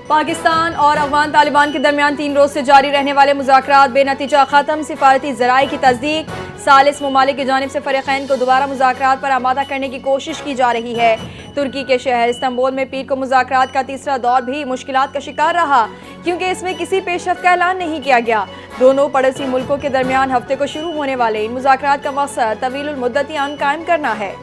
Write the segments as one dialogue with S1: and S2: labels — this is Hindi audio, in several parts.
S1: पाकिस्तान और अफगान तालिबान के दरमियान 3 रोज से जारी रहने वाले मुज़ाकरात बेनतीजा खत्म। सिफारती ज़राए की तस्दीक। सालिस ममालिक की जानिब से फ़रीक़ैन को दोबारा मुज़ाकरात पर आमादा करने की कोशिश की जा रही है। तुर्की के शहर इस्तांबुल में पीर को मुज़ाकरात का तीसरा दौर भी मुश्किलात का शिकार रहा, क्योंकि इसमें किसी पेशरफ्त का ऐलान नहीं किया गया। दोनों पड़ोसी मुल्कों के दरमियान हफ्ते को शुरू होने वाले इन मुज़ाकरात का मकसद तवीलुल मुद्दती अमन कायम करना है।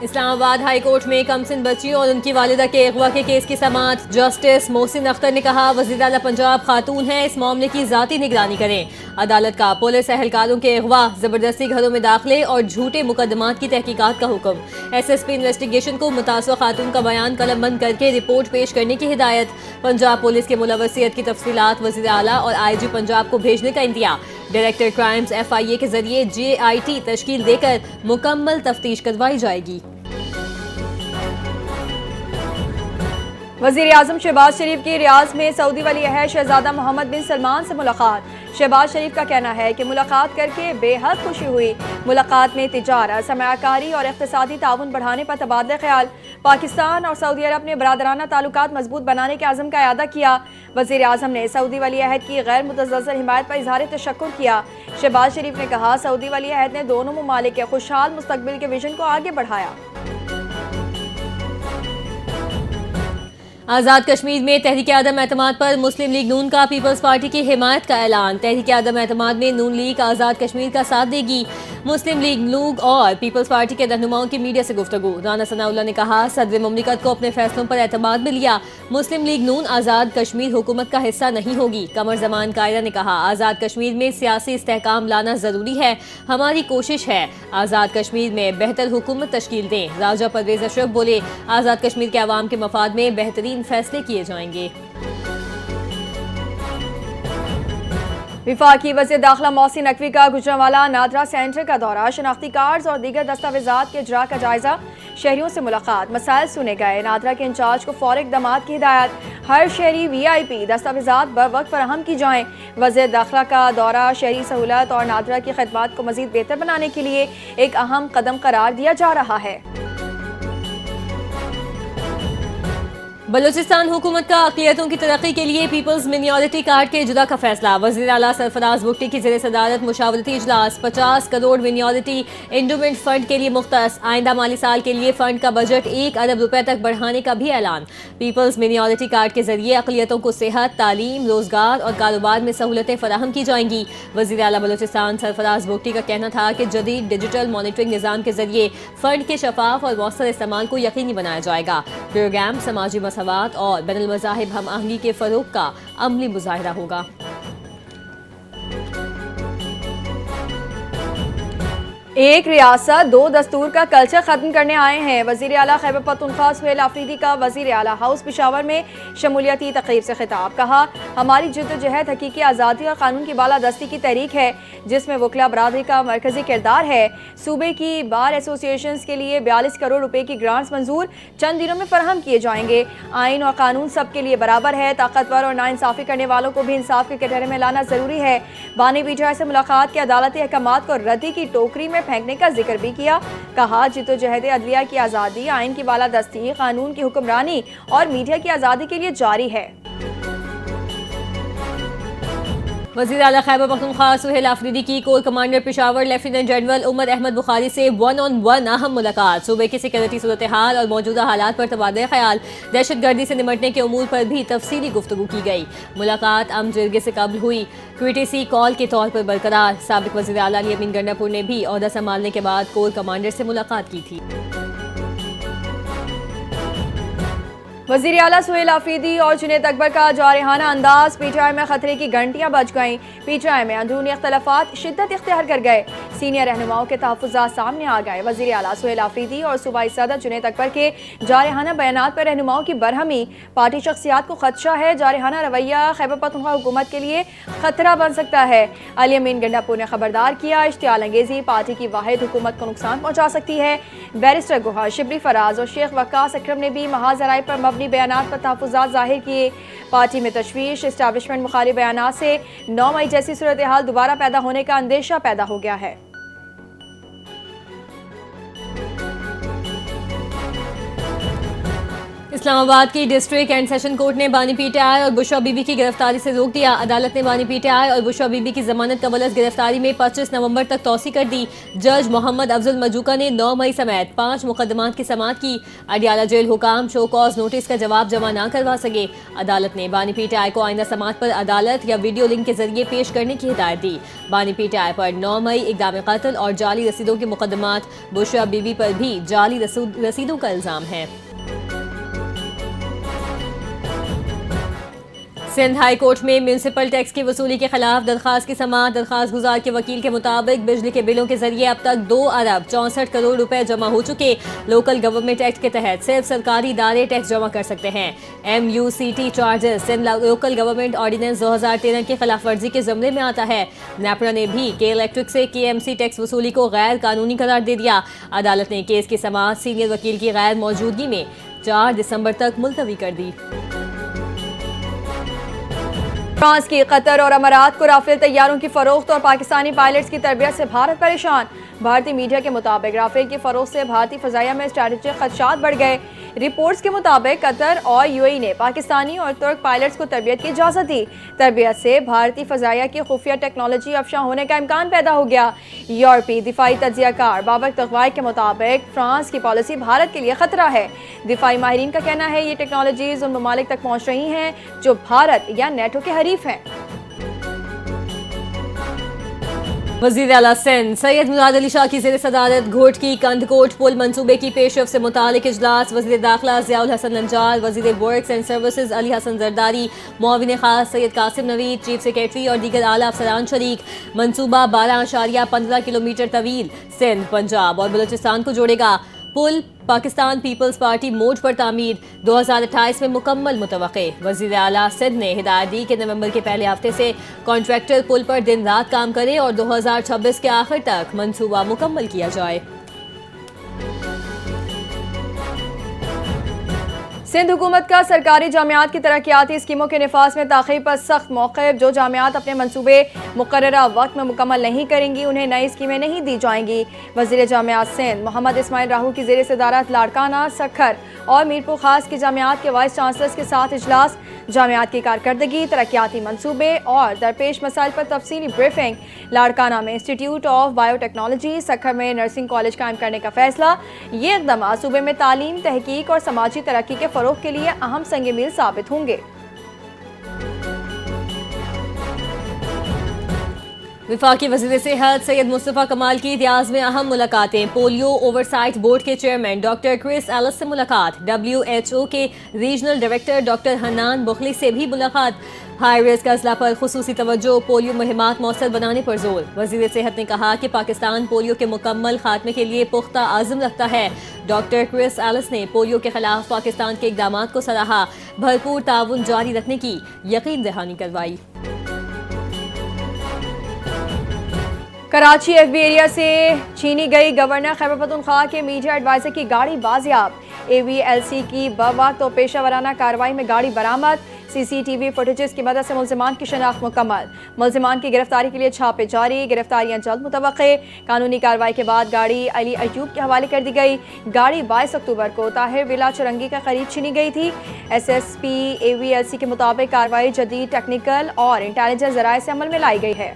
S2: इस्लामाबाद हाई कोर्ट में कमसिन बच्चियों और उनकी वालिदा के अगवा के केस की समाअत। जस्टिस मोहसिन अख्तर ने कहा, वज़ीर आला पंजाब खातून हैं, इस मामले की ज़ाती निगरानी करें। अदालत का पुलिस एहलकारों के अगवा, जबरदस्ती घरों में दाखिले और झूठे मुकदमात की तहकीकात का हुक्म। SSP इन्वेस्टिगेशन को मुतासवा खातून का बयान कलमबंद करके रिपोर्ट पेश करने की हिदायत। पंजाब पुलिस के मुलवसियत की तफसीलात वज़ीर आला और IG पंजाब को भेजने का इंतज़ाम। डायरेक्टर क्राइम्स FIA के जरिए JIT तश्कील देकर मुकम्मल तफ्तीश करवाई जाएगी।
S1: वज़ीर आज़म शहबाज शरीफ की रियाज में सऊदी वली अहद शहजादा मोहम्मद बिन सलमान से मुलाकात। शहबाज शरीफ का कहना है कि मुलाकात करके बेहद खुशी हुई। मुलाकात में तिजारत, सरमायाकारी और इक़्तिसादी ताउन बढ़ाने पर तबादला ख्याल। पाकिस्तान और सऊदी अरब ने बरादराना ताल्लुकात मजबूत बनाने के आज़म का इआदा किया। वज़ीर आज़म ने सऊदी वली अहद की गैर मुतज़्ज़ल हिमायत पर इज़हार तशक्कुर किया। शहबाज शरीफ ने कहा, सऊदी वली अहद ने दोनों ममालिक के खुशहाल मुस्तकबिल के विजन को आगे बढ़ाया।
S2: आज़ाद कश्मीर में तहरीक आदम एतमाद पर मुस्लिम लीग नून का पीपल्स पार्टी की हिमायत का ऐलान। तहरीक आदम एतमाद में नून लीग आज़ाद कश्मीर का साथ देगी। मुस्लिम लीग नून और पीपल्स पार्टी के रहनुमाओं की मीडिया से गुफ्तगू। राना सनाउल्लाह ने कहा, सदर मुमलिकत को अपने फैसलों पर एतमाद में लिया। मुस्लिम लीग नून आज़ाद कश्मीर हुकूमत का हिस्सा नहीं होगी। कमर जमान कायरा ने कहा, आज़ाद कश्मीर में सियासी इस्तेहकाम लाना ज़रूरी है। हमारी कोशिश है आज़ाद कश्मीर में बेहतर हुकूमत तश्कील दें। राजा परवेज़ अशरफ बोले, आज़ाद कश्मीर के अवाम के मफाद में बेहतरीन फैसले किए जाएंगे।
S1: विफाकी वज़ीर दाखिला मोहसिन नकवी का गुजरांवाला नादरा सेंटर का दौरा। शनाख्ती कार्ड और दीगर दस्तावेजात के इजरा का जायजा। शहरियों से मुलाकात, मसाइल सुने गए। नादरा के इंचार्ज को फौरी इक़दामात की हिदायत। हर शहरी VIP दस्तावेजात बवक्त फराहम की जाएँ। वज़ीर दाखिला का दौरा शहरी सहूलत और नादरा की खदमात को मज़ीद बेहतर बनाने के लिए एक अहम कदम करार दिया जा रहा है।
S2: बलूचिस्तान हुकूमत का अक़लियतों की तरक्की के लिए पीपल्स मिनियॉरिटी कार्ड के इजरा का फैसला। वज़ीर आला सरफराज बुगटी की ज़ेर सदारत मुशावरती इजलास। 50 करोड़ मिनियॉरिटी इंडोमेंट फंड के लिए मुख्तस। आइंदा माली साल के लिए फंड का बजट 1 अरब रुपए तक बढ़ाने का भी ऐलान। पीपल्स मिनियॉरिटी कार्ड के जरिए अक़लियतों को सेहत, तालीम, रोजगार और कारोबार में सहूलतें फराहम की जाएंगी। वज़ीर आला बलूचिस्तान सरफराज बुगटी का कहना था कि जदीद डिजिटल मॉनिटरिंग निज़ाम के जरिए फंड के शफाफ और मौसर इस्तेमाल को यकीनी बनाया जाएगा। प्रोग्राम समाजी मसवात और बैनुल मज़ाहिब हम आहंगी के फरोग का अमली मुज़ाहिरा होगा।
S1: एक रियासत दो दस्तूर का कल्चर खत्म करने आए हैं। वज़ीर आला खैबर पख्तूनख्वा सुहेल आफरीदी का वज़ीर आला हाउस पेशावर में शमूलियती तकरीब से खिताब। कहा, हमारी जद्दोजहद हकीकी आज़ादी और कानून की बालादस्ती की तहरीक है, जिसमें वकला बरादरी का मरकजी किरदार है। सूबे की बार एसोसिएशन के लिए 42 करोड़ रुपए की ग्रांट्स मंजूर चंद दिनों में फराहम किए जाएंगे। आइन और कानून सबके लिए बराबर है। ताकतवर और नाइंसाफ़ी करने वालों को भी इंसाफ के कटहरे में लाना ज़रूरी है। बानी बीजाय से मुलाकात के अदालती अहकामात को रद्दी की टोकरी में फेंकने का जिक्र भी किया। कहा, जिद्दोजहद अदलिया की आज़ादी, आइन की बालादस्ती, कानून की हुक्मरानी और मीडिया की आज़ादी के लिए जारी है।
S2: वज़ीर आला खैबर पख्तूनख्वा सुहेल आफरीदी की core commander Peshawar lieutenant general Umar Ahmed Bukhari से 1-on-1 अहम मुलाकात। सूबे की सिक्योरिटी सूरत हाल और मौजूदा हालात पर तबादला ख्याल। दहशतगर्दी से निमटने के उमूर पर भी तफसीली गुफ्तगू की गई। मुलाकात जिरगे से कबल हुई QTC कॉल के तौर पर बरकरार। साबिक वज़ीर आला अली अमीन गंडापुर ने भी ओहदा संभालने के बाद कोर कमांडर से मुलाकात की थी।
S1: वज़ीर आला सुहेल आफरीदी और जुनैद अकबर का जारहाना अंदाज। PTI में खतरे की घंटियां बज गईं। PTI में अंदरूनी इख्तलाफात शिद्दत इख्तियार कर गए। सीनियर रहनुमाओं के तहफ़्फ़ुज़ात सामने आ गए। वज़ीर आला सुहेल आफरीदी और सूबाई सदर जुनैद अकबर के जारहाना बयानात पर रहनुमाओं की बरहमी। पार्टी शख्सियात को खदशा है। जारहाना रवैया खैबर पख्तूनख्वा हुकूमत के लिए खतरा बन सकता है। अली अमीन गंडापुर ने खबरदार किया, इश्तियाल अंगेज़ी पार्टी की वाहिद हुकूमत को नुकसान पहुँचा सकती है। बैरिस्टर गोहर, शिबली फराज और शेख वक्कास अकरम ने भी महाजराई पर अपनी बयानात पर तहफ़्फ़ुज़ात ज़ाहिर किए। पार्टी में तशवीश, इस्टेब्लिशमेंट मुखालिफ बयानात से 9 मई जैसी सूरत हाल दोबारा पैदा होने का अंदेशा पैदा हो गया है।
S2: इस्लामाबाद की डिस्ट्रिक्ट एंड सेशन कोर्ट ने बानी पीटीआई और बुशरा बीबी की गिरफ्तारी से रोक दिया। अदालत ने बानी पीटीआई और बुशरा बीबी की जमानत कबलस गिरफ्तारी में 25 नवंबर तक तौसी कर दी। जज मोहम्मद अफजल मजूका ने 9 मई समेत 5 मुकदमात की समाअत की। अडियाला जेल हुकाम शो कॉज नोटिस का जवाब जमा न करवा सके। अदालत ने बानी पीटीआई को आइंदा समाअत पर अदालत या वीडियो लिंक के जरिए पेश करने की हिदायत दी। बानी पीटीआई पर 9 मई इक़दाम कत्ल और जाली रसीदों के मुकदमात, बुशरा बीबी पर भी जाली रसीदों का इल्जाम है। सिंध हाई कोर्ट में म्यूनसिपल टैक्स की वसूली के खिलाफ दरखास्त की समाअत। दरखास्त गुजार के वकील के मुताबिक बिजली के बिलों के जरिए अब तक 2 अरब 64 करोड़ रुपए जमा हो चुके। लोकल गवर्नमेंट एक्ट के तहत सिर्फ सरकारी इदारे टैक्स जमा कर सकते हैं। MUCT charges Sindh local government ordinance 2013 की खिलाफ वर्जी के जमरे में आता है। नेपरा ने भी के इलेक्ट्रिक से KMC टैक्स वसूली को गैर कानूनी करार दे दिया। अदालत ने केस की समाअत सीनियर वकील की गैर मौजूदगी में 4 दिसंबर तक मुलतवी कर दी।
S1: फ्रांस की कतर और अमारात को राफेल तैयारों की फरोख्त और पाकिस्तानी पायलट्स की तरबियत से भारत परेशान। भारतीय मीडिया के मुताबिक राफेल की फरोख्त से भारतीय फजाइया में स्ट्रैटेजिक खदशात बढ़ गए। रिपोर्ट्स के मुताबिक कतर और UAE ने पाकिस्तानी और तुर्क पायलट्स को तरबियत की इजाज़त दी। तरबियत से भारतीय फजाइया की खुफिया टेक्नोलॉजी अफशा होने का इम्कान पैदा हो गया। यूरोपीय दिफाई तज्जियाकार बाबर तगवाई के मुताबिक फ्रांस की पॉलिसी भारत के लिए खतरा है। दिफाई माहिरीन का कहना है ये टेक्नोलॉजीज उन ममालिक तक पहुँच रही हैं जो भारत या नेटो के हरीफ हैं।
S2: वज़ीर आला सिंध सैयद मुराद अली शाह की ज़ेर सदारत घोट की कंदकोट पुल मंसूबे की पेशरफ से मुतालिक इजलास। वज़ीर दाखिला ज़ियाउल हसन नंजार, वज़ीर works and services Ali Hasan Zardari, मुआविन खास सैयद कासिम नवीद, चीफ सेक्रेटरी और दीगर आला अफसरान शरीक। मंसूबा 12.15 किलोमीटर तवील सिंध, पंजाब और बलूचिस्तान को जोड़ेगा। पुल पाकिस्तान पीपल्स पार्टी मोड पर तामीर 2028 में मुकम्मल मुतवक्के। वज़ीर आला सिंध ने हिदायत दी कि नवंबर के पहले हफ्ते से कॉन्ट्रैक्टर पुल पर दिन रात काम करे और 2026 के आखिर तक मंसूबा मुकम्मल किया जाए।
S1: सिंध हुकूमत का सरकारी जामियात की तरक्याती स्कीमों के निफाज में ताख़ीर पर सख्त मौक़िफ़। जो जामियात अपने मनसूबे मुकर्ररा वक्त में मुकम्मल नहीं करेंगी उन्हें नई स्कीमें नहीं दी जाएंगी। वज़ीर जामियात सिंध मोहम्मद इस्माइल राहू की ज़ेर सदारत लाड़काना, सखर और मीरपुर खास की जामियात के वाइस चांसलर्स के साथ इजलास। जामियात की कारकर्दगी, तरक्याती मनसूबे और दरपेश मसाइल पर तफसीली ब्रीफिंग। लाड़काना में इंस्टीट्यूट ऑफ बायोटेक्नोलॉजी, सखर में नर्सिंग कॉलेज कायम करने का फैसला। ये इक़दाम सूबे में तालीम, तहकीक और समाजी तरक्की के फ़रोग़ के लिए अहम संग मील साबित होंगे।
S2: वफाकी वज़ीर सेहत सैयद मुस्तफ़ा कमाल की रियाज में अहम मुलाकातें। पोलियो ओवरसाइट बोर्ड के चेयरमैन डॉक्टर क्रिस एलिस से मुलाकात। WHO के रीजनल डायरेक्टर डॉक्टर हन्नान बुखली से भी मुलाकात। हाई रिस्क अजला पर खुसूसी तवज्जो, पोलियो मुहिमात मौसर बनाने पर जोर। वज़ीर सेहत ने कहा कि पाकिस्तान पोलियो के मुकम्मल खात्मे के लिए पुख्ता आज़म रखता है। डॉक्टर क्रिस एलिस ने पोलियो के खिलाफ पाकिस्तान के इक़दामात को सराहा। भरपूर ताउन जारी रखने की यकीन दहानी करवाई।
S1: कराची FB एरिया से छीनी गई गवर्नर खैबर पख्तूनख्वा के मीडिया एडवाइजर की गाड़ी बाजियाब। AVLC की बवक्त और पेशा वराना कार्रवाई में गाड़ी बरामद। CCTV फुटेजेस की मदद से मुल्ज़िमान की शनाख्त मुकम्मल। मुल्ज़िमान की गिरफ्तारी के लिए छापे जारी, गिरफ्तारियां जल्द मुतवक्के। कानूनी कार्रवाई के बाद गाड़ी अली अयूब के हवाले कर दी गई। गाड़ी 22 अक्टूबर को ताहिर विला चुरंगी के करीब छीनी गई थी। SSP AVLC के मुताबिक कार्रवाई जदीद टेक्निकल और इंटेलिजेंस ज़राए से अमल में लाई गई है।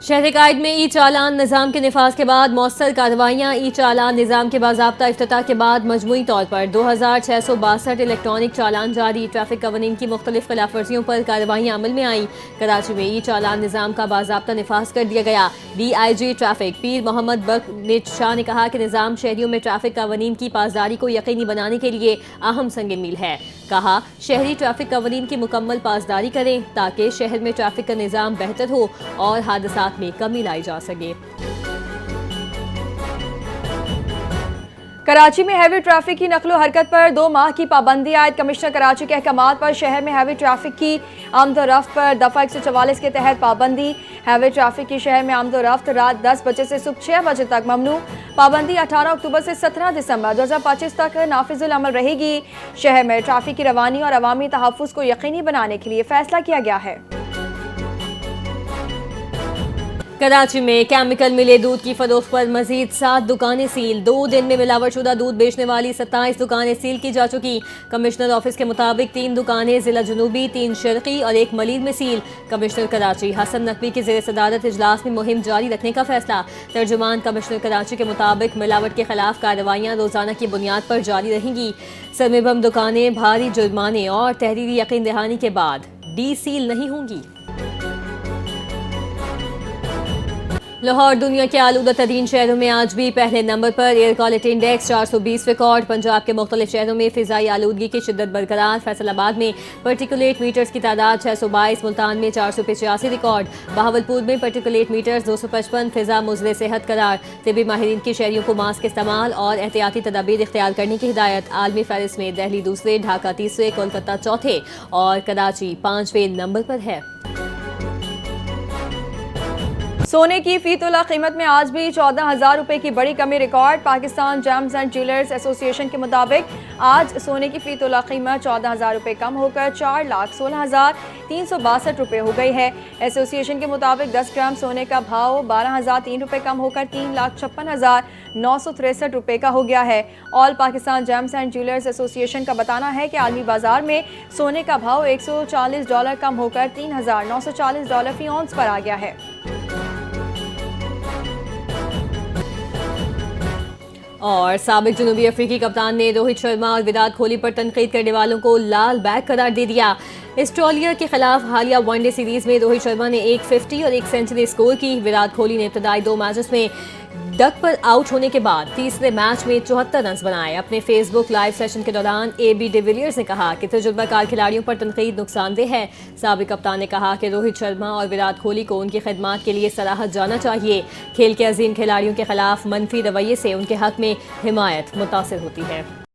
S2: शहर कायद में ई चालान निज़ाम के निफाज के बाद मौसर कार्रवाइयाँ। ई चालान निज़ाम के बाज़ाब्ता इफ्तिताह के बाद मजमूई तौर पर 2662 इलेक्ट्रॉनिक चालान जारी। ट्रैफिक कवानीन की मुख्तलिफ खिलाफ वर्जियों पर कार्रवाइयाँ अमल में आईं। कराची में ई चालान निज़ाम का बाज़ाब्ता निफाज कर दिया गया। DIG ट्रैफिक पीर मोहम्मद बख्श शाह ने कहा कि निज़ाम शहरियों में ट्रैफिक कवानीन की पासदारी को यकीनी बनाने के लिए अहम संग मील है। कहा शहरी ट्रैफिक कवानीन की मुकम्मल पासदारी करें ताकि शहर में ट्रैफिक का निज़ाम बेहतर हो और हादसात में कमी लाई जा सके।
S1: कराची में हैवी ट्रैफिक की नकलो हरकत पर 2 माह की पाबंदी आयद। कमिश्नर कराची के अहकामात पर शहर में हैवी ट्रैफिक की आमदोरफ्त पर दफ़ा 144 के तहत पाबंदी। हैवी ट्रैफिक की शहर में आमदोरफ्त रात 10 बजे से सुबह 6 बजे तक ममनू। पाबंदी 18 अक्टूबर से 17 दिसंबर 2025 तक नाफिजुल अमल रहेगी। शहर में ट्रैफिक की रवानी और अवामी तहफ़्फ़ुज़ को यकीनी बनाने के लिए फैसला किया गया है।
S2: कराची में केमिकल मिले दूध की फरोख्त पर मजीद 7 दुकानें सील। 2 दिन में मिलावटशुदा दूध बेचने वाली 27 दुकानें सील की जा चुकी। कमिश्नर ऑफिस के मुताबिक 3 दुकानें जिला जुनूबी, 3 शर्की और 1 मलीर में सील। कमिश्नर कराची हसन नकवी की ज़ेर सदारत इजलास में मुहिम जारी रखने का फैसला। तर्जुमान कमिश्नर कराची के मुताबिक मिलावट के खिलाफ कार्रवाइयाँ रोजाना की बुनियाद पर जारी रहेंगी। सरमेबम दुकानें भारी जुर्माने और तहरीरी यकीन दहानी के बाद डी सील नहीं होंगी। लाहौर दुनिया के आलूदा तरीन शहरों में आज भी पहले नंबर पर। Air quality index 420 record. Punjab के मुख्तलिफ शहरों में फिजाई आलूदगी की शिद्दत बरकरार। फैसलाबाद में पर्टिकुलेट मीटर्स की तादाद 622, मुल्तान में 485 रिकॉर्ड। बहावलपुर में पर्टिकुलेट मीटर्स 255, फिजा मुज़रे सेहत करार। तिबी माहिरीन की शहरियों को मास्क इस्तेमाल और एहतियाती तदाबीर इख्तियार करने की हिदायत। आलमी फहरिस्त में दिल्ली दूसरे, ढाका तीसरे, कोलकाता चौथे और कराची 5वें नंबर पर है।
S1: सोने की फी तोला कीमत में आज भी 14,000 रुपए की बड़ी कमी record. Pakistan James and jewellers association के मुताबिक आज सोने की फी तोला कीमत 14,000 रुपए कम होकर 4,16,362 रुपए हो गई है। एसोसिएशन के मुताबिक 10 ग्राम सोने का भाव 12,003 रुपए कम होकर 3,56,963 रुपए का हो गया है। All Pakistan James and jewellers association का बताना है कि आलमी बाजार में सोने का भाव $140 कम होकर $3,940 फी औंस पर आ गया है।
S2: और साबिक जनूबी अफ्रीकी कप्तान ने रोहित शर्मा और विराट कोहली पर तनकीद करने वालों को लाल बैग करार दे दिया। ऑस्ट्रेलिया के खिलाफ हालिया वनडे सीरीज में रोहित शर्मा ने 150 और 1 सेंचुरी स्कोर की। विराट कोहली ने इब्तदाई 2 मैचेस में डक पर आउट होने के बाद तीसरे मैच में 74 रन बनाए। अपने फेसबुक लाइव सेशन के दौरान AB डिविलियर्स ने कहा कि तजुर्बाकार खिलाड़ियों पर तनकीद नुकसानदेह है। साबिक कप्तान ने कहा कि रोहित शर्मा और विराट कोहली को उनकी खिदमत के लिए सराहत जाना चाहिए। खेल के अजीम खिलाड़ियों के खिलाफ मनफी रवैये से उनके हक में हिमायत मुतासिर होती है।